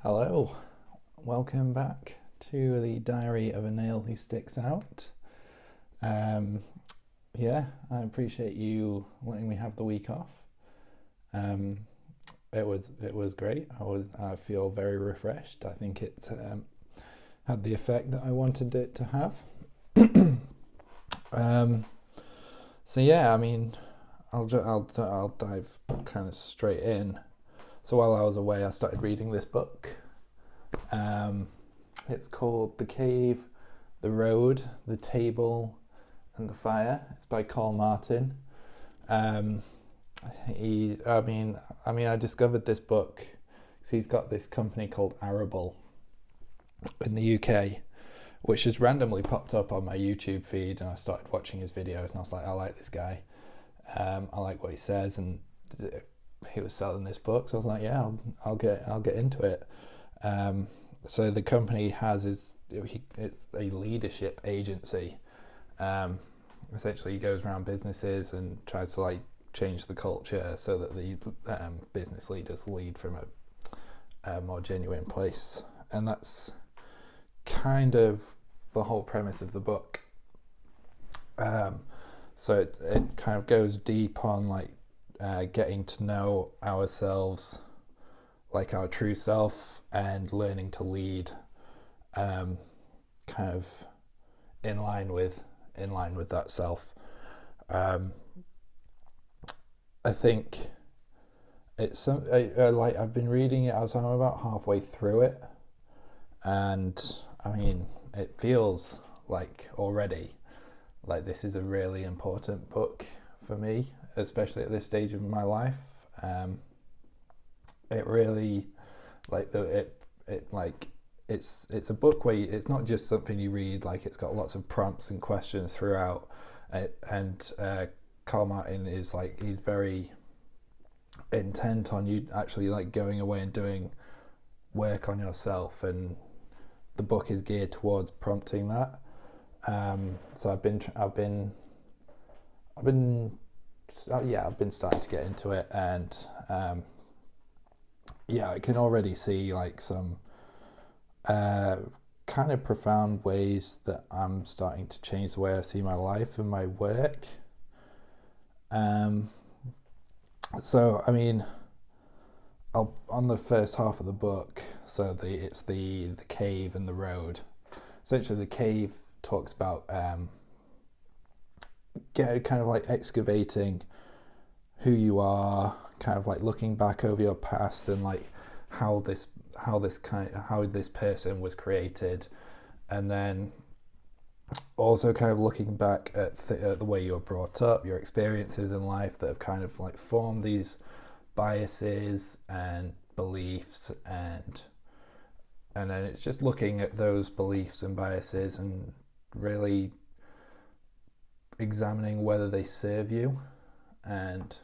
Hello, welcome back to the Diary of a Nail Who Sticks Out. Um, yeah, I appreciate you letting me have the week off. Um, it was great. I feel very refreshed. I think it had the effect that I wanted it to have. Um, so yeah, I mean, I'll dive kind of straight in. So while I was away, I started reading this book. Um, it's called The Cave, The Road, The Table, and the Fire. It's by Carl Martin. Um, I discovered this book because he's got this company called Arable in the UK, which has randomly popped up on my YouTube feed, and I started watching his videos, and I was like, I like this guy. I like what he says, and he was selling this book, so I was like, yeah, I'll get into it. So the company it's a leadership agency. Essentially, he goes around businesses and tries to change the culture so that the business leaders lead from a more genuine place, and that's kind of the whole premise of the book. So it kind of goes deep on getting to know ourselves, like our true self, and learning to lead, kind of in line with that self. I think I've been reading it. I'm about halfway through it, and I mean, it feels like already like this is a really important book for me, especially at this stage of my life. It really it's a book where it's not just something you read. Like, it's got lots of prompts and questions throughout, and Carl Martin is he's very intent on you actually going away and doing work on yourself, and the book is geared towards prompting that. So I've been starting to get into it, and I can already see some kind of profound ways that I'm starting to change the way I see my life and my work. So I mean, on the first half of the book, so it's the cave and the road. Essentially, the cave talks about kind of excavating who you are, kind of looking back over your past, and how this person was created, and then also kind of looking back at the way you were brought up, your experiences in life that have kind of formed these biases and beliefs, and then it's just looking at those beliefs and biases and really examining whether they serve you, and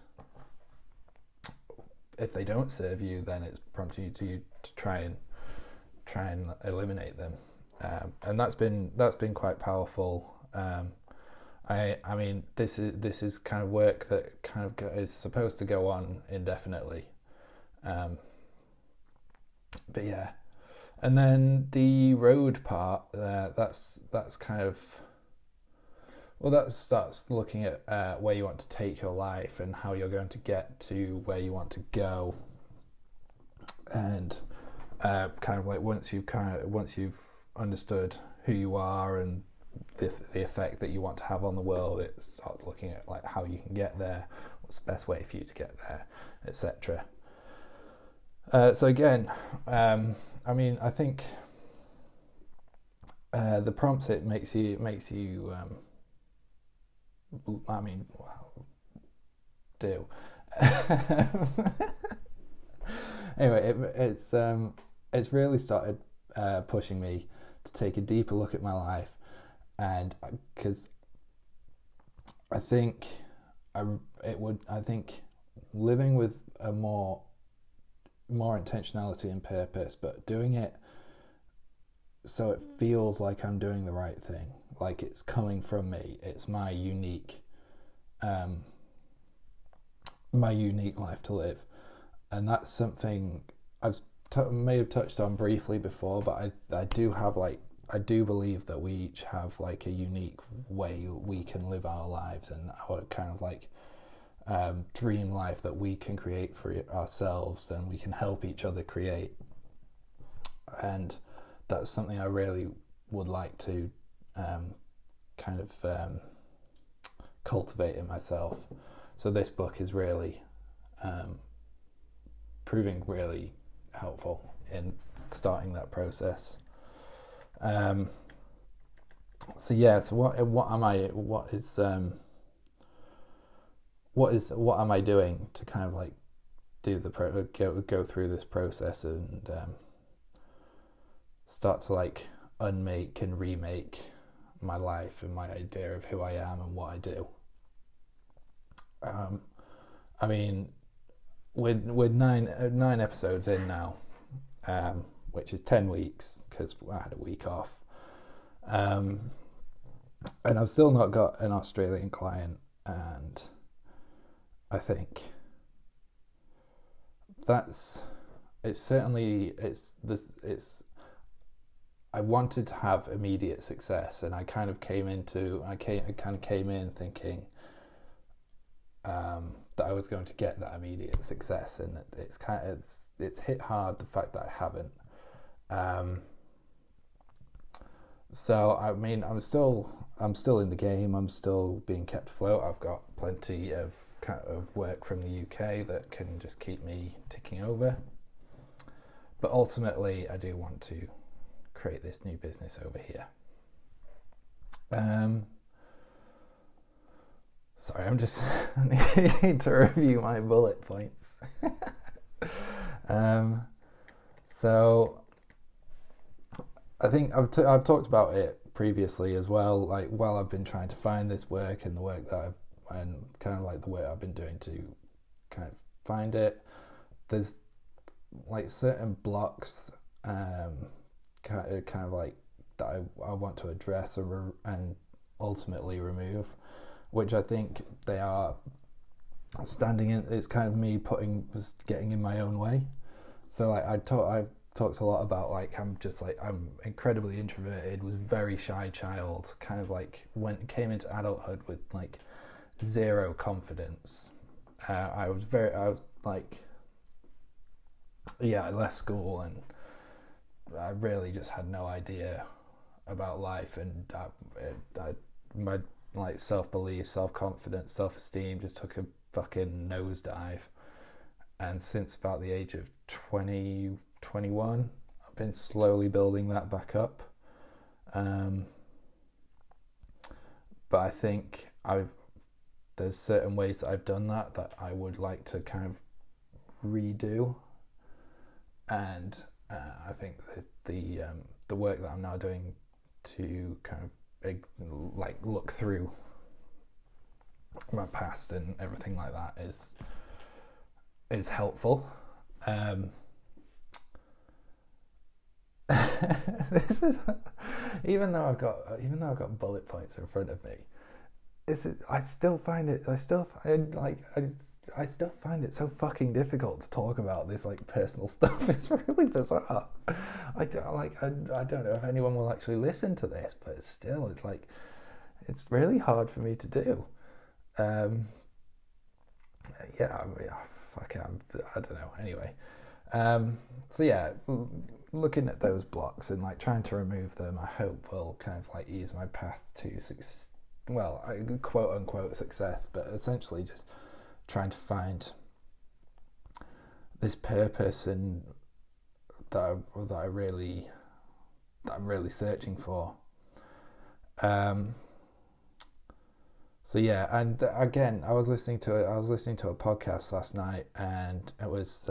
if they don't serve you, then it's prompting you to try and eliminate them, and that's been quite powerful. I mean, this is kind of work that kind of is supposed to go on indefinitely, but yeah. And then the road part, that's kind of, well, that starts looking at where you want to take your life and how you're going to get to where you want to go, and kind of once you've understood who you are and the effect that you want to have on the world, it starts looking at how you can get there, what's the best way for you to get there, etc. So again, I mean, I think the prompts it makes you I mean, well, do. Anyway, it's really started pushing me to take a deeper look at my life, and because I think I think living with a more intentionality and purpose, but doing it so it feels like I'm doing the right thing, like it's coming from me. It's my unique life to live, and that's something I've may have touched on briefly before, but I do have I do believe that we each have like a unique way we can live our lives, and our kind of like dream life that we can create for ourselves, and we can help each other create. And that's something I really would like to kind of cultivate in myself. So this book is really proving really helpful in starting that process. So what am I? What am I doing to kind of like do go through this process and start to like unmake and remake my life and my idea of who I am and what I do. I mean, we're nine episodes in now, which is 10 weeks because I had a week off, and I've still not got an Australian client, and I think I wanted to have immediate success, and I kind of came in thinking that I was going to get that immediate success, and it's hit hard, the fact that I haven't. So I mean, I'm still in the game. I'm still being kept afloat. I've got plenty of work from the UK that can just keep me ticking over. But ultimately, I do want to create this new business over here. Sorry, I'm just need to review my bullet points. So I think I've talked about it previously as well. Like, while I've been trying to find this work, and the work that and kind of like the work I've been doing to kind of find it, there's like certain blocks, kind of like that I want to address and ultimately remove, which I think they are standing in. It's kind of me getting in my own way. So like I've talked a lot about like I'm incredibly introverted, was a very shy child, kind of like came into adulthood with like zero confidence. I was like, I left school and I really just had no idea about life, and my like self-belief, self-confidence, self-esteem just took a fucking nosedive. And since about the age of 20, 21, I've been slowly building that back up. But I think there's certain ways that I've done that I would like to kind of redo. And I think that the work that I'm now doing to kind of like look through my past and everything like that is helpful. This is even though I've got bullet points in front of me, I still find it so fucking difficult to talk about this like personal stuff. It's really bizarre. I don't know if anyone will actually listen to this, but it's really hard for me to do. I don't know. Anyway, so yeah, looking at those blocks and like trying to remove them, I hope will kind of like ease my path to success. Well, quote unquote success, but essentially just trying to find this purpose and that I'm really searching for. So yeah, and again, I was listening to a podcast last night, and it was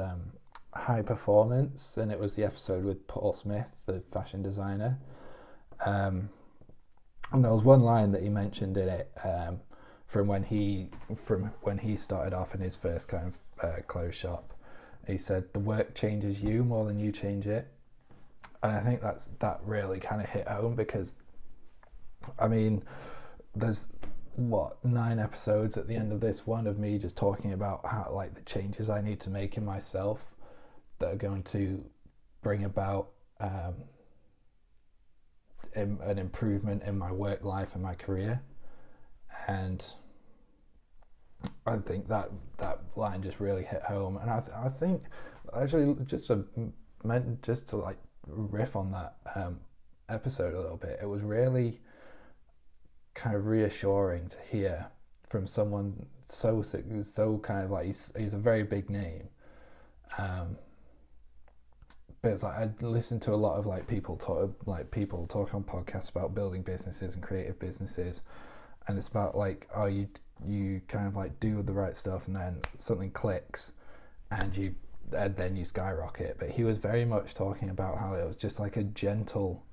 High Performance, and it was the episode with Paul Smith, the fashion designer. And there was one line that he mentioned in it from when he started off in his first kind of clothes shop. He said, "The work changes you more than you change it," and I think that really kind of hit home, because I mean, there's 9 episodes at the end of this one of me just talking about how like the changes I need to make in myself that are going to bring about an improvement in my work life and my career. And I think that line just really hit home. And I think actually just to like riff on that episode a little bit, it was really kind of reassuring to hear from someone so kind of like he's a very big name, but it's like I listen to a lot of like people talk on podcasts about building businesses and creative businesses, and it's about like, oh, you kind of like do the right stuff and then something clicks and then you skyrocket. But he was very much talking about how it was just like a gentle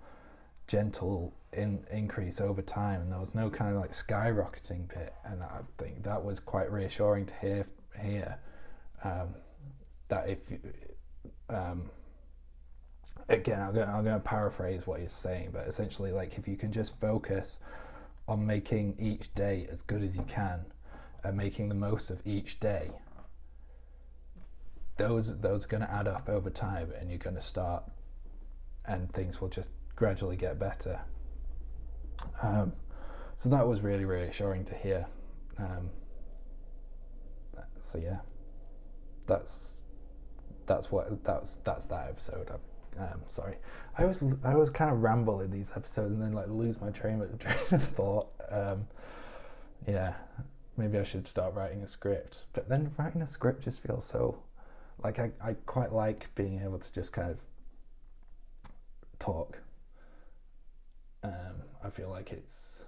increase over time, and there was no kind of like skyrocketing bit. And I think that was quite reassuring to hear that if again, I'm going to paraphrase what he's saying, but essentially, like, if you can just focus on making each day as good as you can and making the most of each day, those are going to add up over time, and you're going to start, and things will just gradually get better. So that was really reassuring to hear. So yeah, that's that episode. Sorry, I always kind of ramble in these episodes and then like lose my train of thought. Yeah, maybe I should start writing a script. But then writing a script just feels so like I quite like being able to just kind of talk. I feel like it's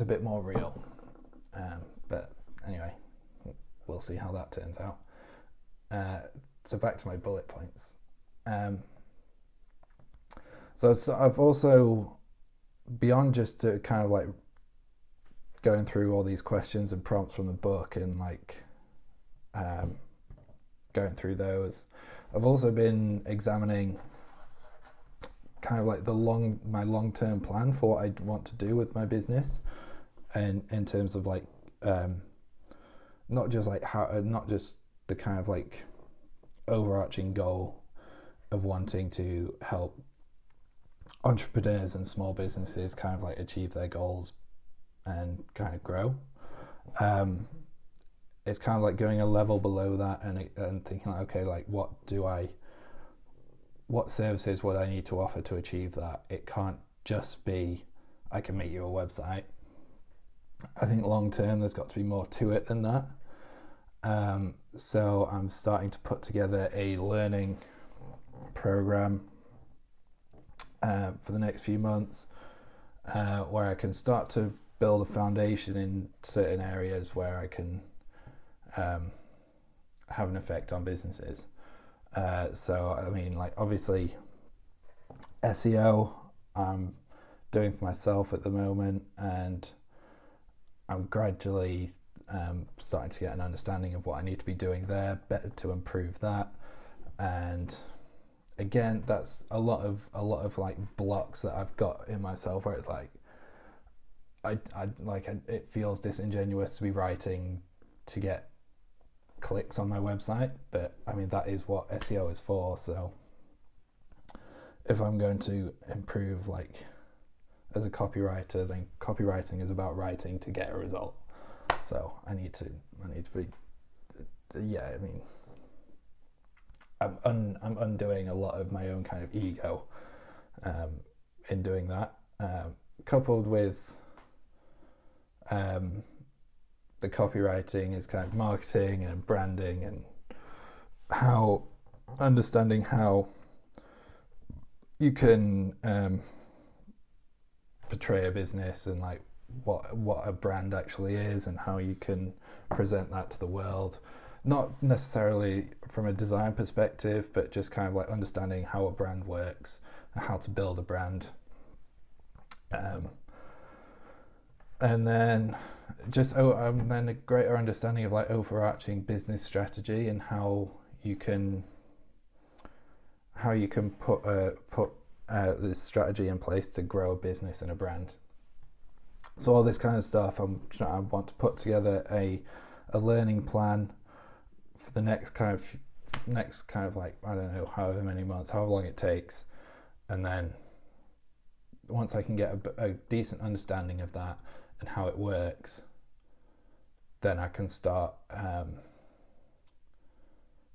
a bit more real. But anyway, we'll see how that turns out. So back to my bullet points. So I've also, beyond just kind of like going through all these questions and prompts from the book and like going through those, I've also been examining kind of like my long-term plan for what I want to do with my business, and in terms of like not just the kind of like overarching goal of wanting to help entrepreneurs and small businesses kind of like achieve their goals and kind of grow. It's kind of like going a level below that and thinking like, okay, like what services would I need to offer to achieve that? It can't just be, I can make you a website. I think long term there's got to be more to it than that. So I'm starting to put together a learning program for the next few months, where I can start to build a foundation in certain areas where I can have an effect on businesses. So I mean, like, obviously SEO I'm doing for myself at the moment, and I'm gradually starting to get an understanding of what I need to be doing there better to improve that. And again, that's a lot of like blocks that I've got in myself where it's like it feels disingenuous to be writing to get clicks on my website, but I mean that is what SEO is for. So if I'm going to improve like as a copywriter, then copywriting is about writing to get a result. So I need to be, yeah, I mean, I'm undoing a lot of my own kind of ego in doing that, coupled with the copywriting is kind of marketing and branding, and understanding how you can portray a business and like what a brand actually is and how you can present that to the world, not necessarily from a design perspective, but just kind of like understanding how a brand works and how to build a brand, and then then a greater understanding of like overarching business strategy and how you can put the strategy in place to grow a business and a brand. So all this kind of stuff, I want to put together a learning plan for the next kind of next kind of like, I don't know, however many months, however long it takes, and then once I can get a decent understanding of that and how it works, then I can start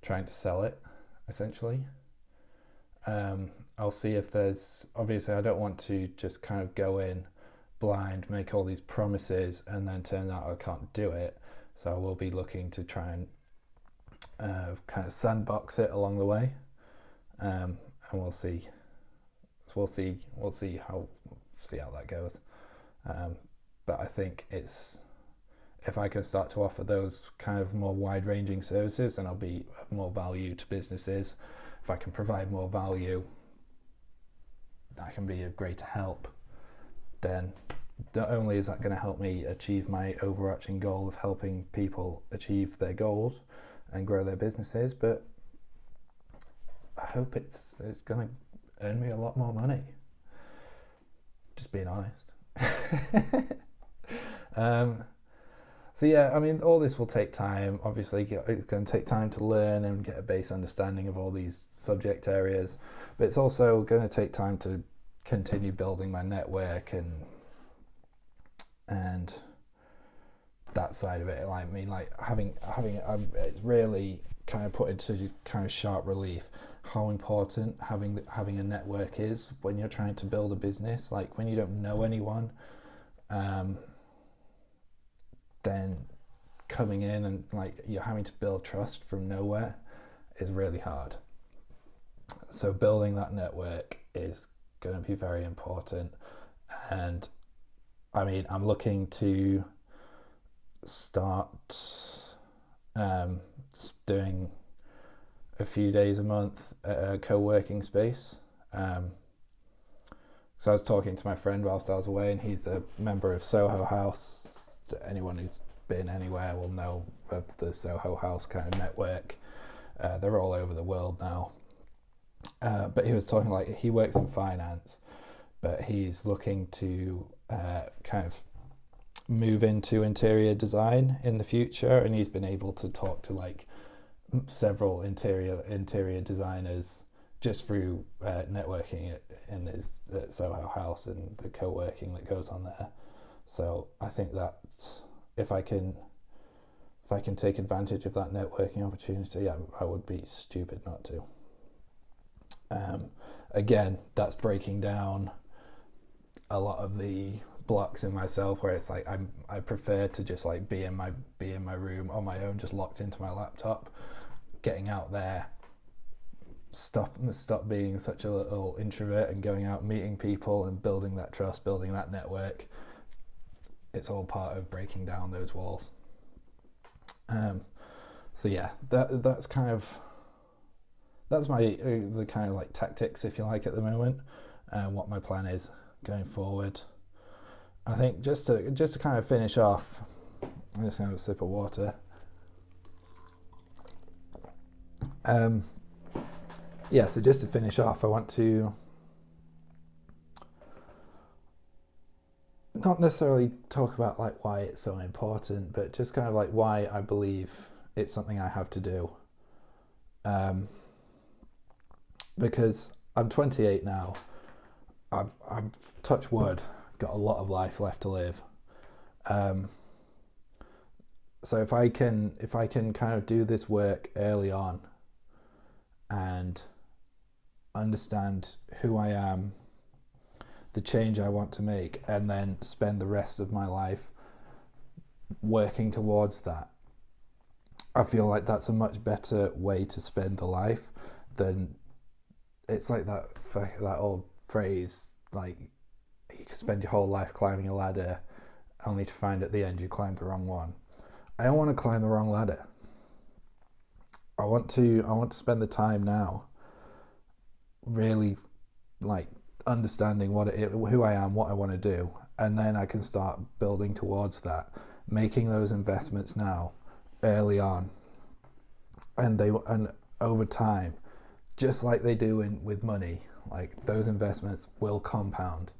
trying to sell it, essentially. I'll see if there's, obviously I don't want to just kind of go in blind, make all these promises, and then turn out I can't do it. So I will be looking to try and kind of sandbox it along the way, and we'll see. We'll see how that goes. But I think if I can start to offer those kind of more wide-ranging services, then I'll be of more value to businesses. If I can provide more value, I can be of greater help. Then not only is that going to help me achieve my overarching goal of helping people achieve their goals and grow their businesses, but I hope it's going to earn me a lot more money. Just being honest. So yeah, I mean, all this will take time. Obviously, it's going to take time to learn and get a base understanding of all these subject areas, but it's also going to take time to continue building my network and that side of it. Like, I mean, like having it's really kind of put into kind of sharp relief how important having a network is when you're trying to build a business. Like, when you don't know anyone, then coming in and like you're having to build trust from nowhere is really hard. So building that network is going to be very important. And I mean, I'm looking to start doing a few days a month at a co-working space. So I was talking to my friend whilst I was away, and he's a member of Soho House. Anyone who's been anywhere will know of the Soho House kind of network. They're all over the world now. But he was talking like he works in finance, but he's looking to kind of move into interior design in the future, and he's been able to talk to like several interior designers just through networking in his Soho House and the co-working that goes on there. So I think that if I can take advantage of that networking opportunity, I would be stupid not to. Again, that's breaking down a lot of the blocks in myself where it's like I prefer to just like be in my room on my own, just locked into my laptop. Getting out there, stop being such a little introvert and going out, meeting people and building that trust, building that network. It's all part of breaking down those walls. So yeah, that's my the kind of like tactics, if you like, at the moment, and what my plan is going forward. I think just to kind of finish off, I'm just gonna have a sip of water. So just to finish off, I want to not necessarily talk about like why it's so important, but just kind of like why I believe it's something I have to do. Because I'm 28 now. I've touch wood, got a lot of life left to live. So if I can kind of do this work early on and understand who I am, the change I want to make, and then spend the rest of my life working towards that, I feel like that's a much better way to spend the life than it's like that old phrase, like you could spend your whole life climbing a ladder only to find at the end you climbed the wrong one. I don't want to climb the wrong ladder. I want to spend the time now really like understanding who I am, what I want to do, and then I can start building towards that, making those investments now early on, and over time, just like they do with money, like those investments will compound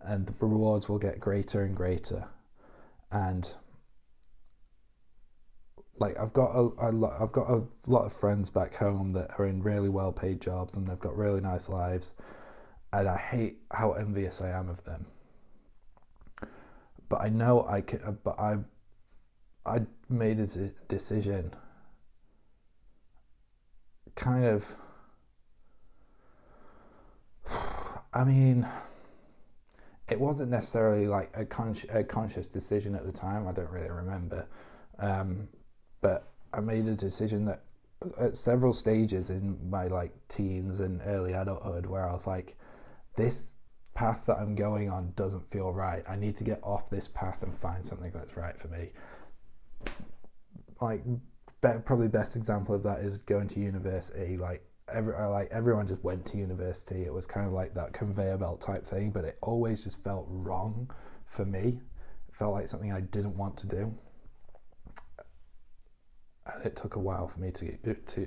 and the rewards will get greater and greater. And like I've got I've got a lot of friends back home that are in really well paid jobs and they've got really nice lives, and I hate how envious I am of them. But I know I can. But I made a decision, kind of. I mean, it wasn't necessarily like a conscious decision at the time. I don't really remember, but I made a decision that at several stages in my like teens and early adulthood, where I was like, this path that I'm going on doesn't feel right. I need to get off this path and find something that's right for me. Like, probably best example of that is going to university. Like everyone just went to university. It was kind of like that conveyor belt type thing, but it always just felt wrong for me. It felt like something I didn't want to do, and it took a while for me to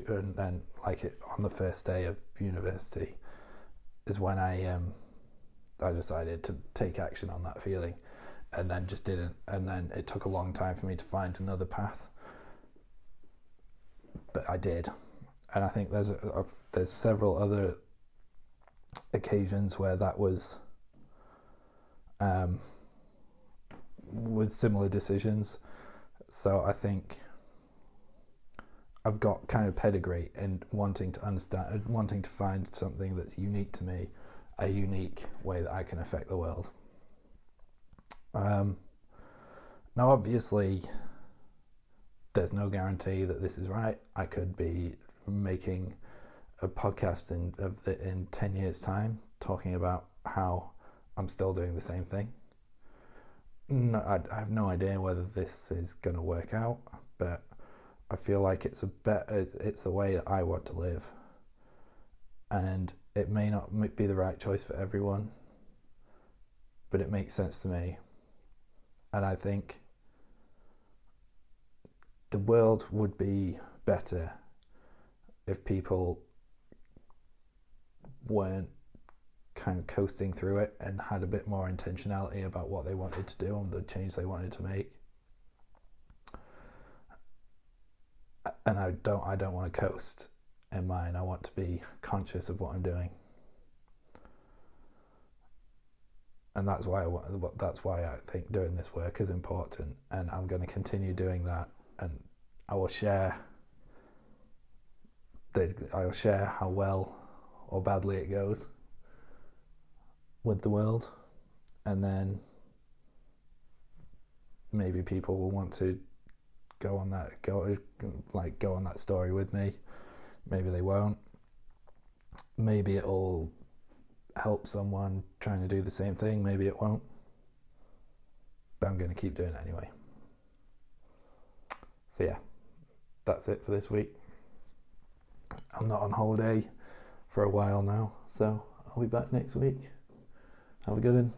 and then like it on the first day of university is when I decided to take action on that feeling, and then just didn't. And then it took a long time for me to find another path, but I did. And I think there's several other occasions where that was with similar decisions. So I think I've got kind of pedigree in wanting to understand, wanting to find something that's unique to me, a unique way that I can affect the world. Now, obviously, there's no guarantee that this is right. I could be making a podcast in 10 years' time talking about how I'm still doing the same thing. No, I have no idea whether this is going to work out, but I feel like it's the way that I want to live, and it may not be the right choice for everyone, but it makes sense to me. And I think the world would be better if people weren't kind of coasting through it and had a bit more intentionality about what they wanted to do and the change they wanted to make. And I don't want to coast in mine. I want to be conscious of what I'm doing, and that's why I think doing this work is important. And I'm going to continue doing that. And I will share how well or badly it goes with the world, and then maybe people will want to go on that story with me. Maybe they won't. Maybe it'll help someone trying to do the same thing. Maybe it won't. But I'm going to keep doing it anyway. So yeah, that's it for this week. I'm not on holiday for a while now, so I'll be back next week. Have a good one.